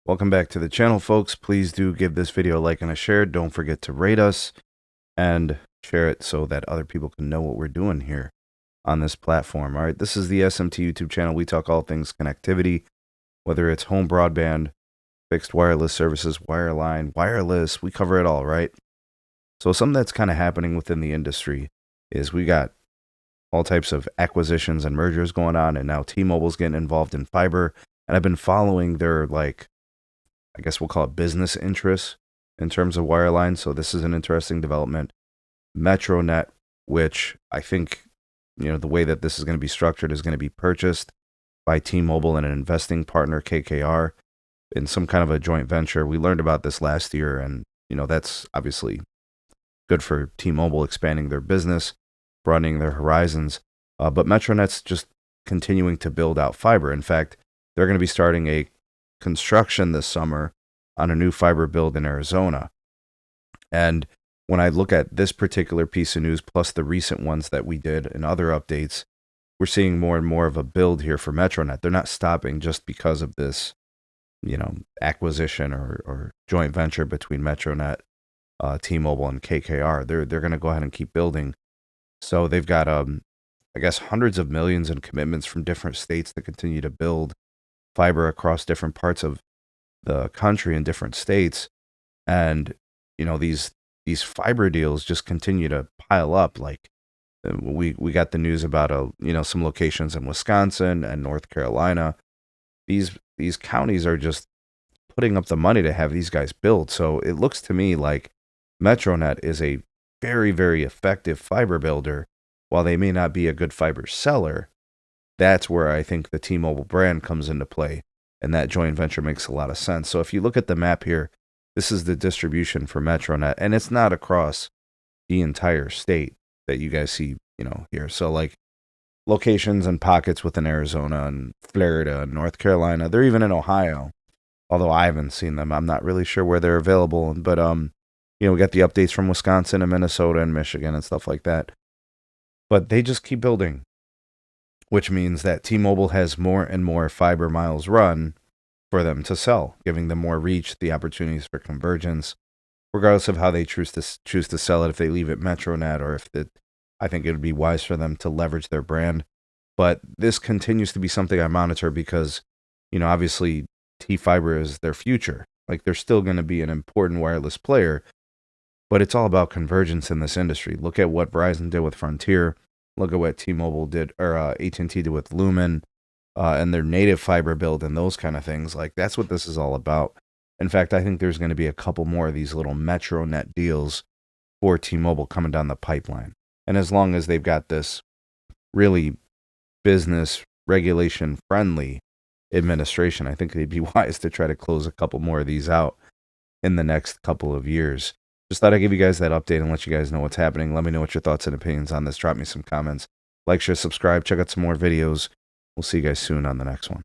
Welcome back to the channel, folks. Please do give this video a like and a share. Don't forget to rate us and share it so that other people can know what we're doing here on this platform. All right, this is the SMT YouTube channel. We talk all things connectivity, whether it's home broadband, fixed wireless services, wireline, wireless. We cover it all, right? So something that's kind of happening within the industry is we got all types of acquisitions and mergers going on, and now T-Mobile's getting involved in fiber. And I've been following their, I guess we'll call it business interests in terms of wireline. So this is an interesting development. MetroNet, which I think, the way that this is going to be structured is going to be purchased by T-Mobile and an investing partner, KKR, in some kind of a joint venture. We learned about this last year, and, that's obviously good for T-Mobile expanding their business, broadening their horizons. But MetroNet's just continuing to build out fiber. In fact, they're going to be starting a construction this summer on a new fiber build in Arizona. And when I look at this particular piece of news, plus the recent ones that we did and other updates, we're seeing more and more of a build here for MetroNet. They're not stopping just because of this, acquisition or joint venture between MetroNet, T-Mobile, and KKR. They're going to go ahead and keep building. So they've got, I guess, hundreds of millions in commitments from different states to continue to build fiber across different parts of the country in different states. And these fiber deals just continue to pile up. Like we got the news about some locations in Wisconsin and North Carolina. These counties are just putting up the money to have these guys build. So it looks to me like MetroNet is a very, very effective fiber builder. While they may not be a good fiber seller, that's where I think the T-Mobile brand comes into play, and that joint venture makes a lot of sense. So if you look at the map here, this is the distribution for MetroNet, and it's not across the entire state that you guys see, here. So like locations and pockets within Arizona and Florida and North Carolina. They're even in Ohio, although I haven't seen them. I'm not really sure where they're available, but we got the updates from Wisconsin and Minnesota and Michigan and stuff like that. But they just keep building, which means that T-Mobile has more and more fiber miles run for them to sell, giving them more reach, the opportunities for convergence, regardless of how they choose to sell it, if they leave it MetroNet or I think it would be wise for them to leverage their brand. But this continues to be something I monitor because, obviously T-Fiber is their future. Like they're still going to be an important wireless player, but it's all about convergence in this industry. Look at what Verizon did with Frontier. Look at what T-Mobile did, or AT&T did with Lumen, and their native fiber build and those kind of things. Like that's what this is all about. In fact, I think there's going to be a couple more of these little MetroNet deals for T-Mobile coming down the pipeline. And as long as they've got this really business regulation friendly administration, I think they'd be wise to try to close a couple more of these out in the next couple of years. Just thought I'd give you guys that update and let you guys know what's happening. Let me know what your thoughts and opinions on this. Drop me some comments. Like, share, subscribe. Check out some more videos. We'll see you guys soon on the next one.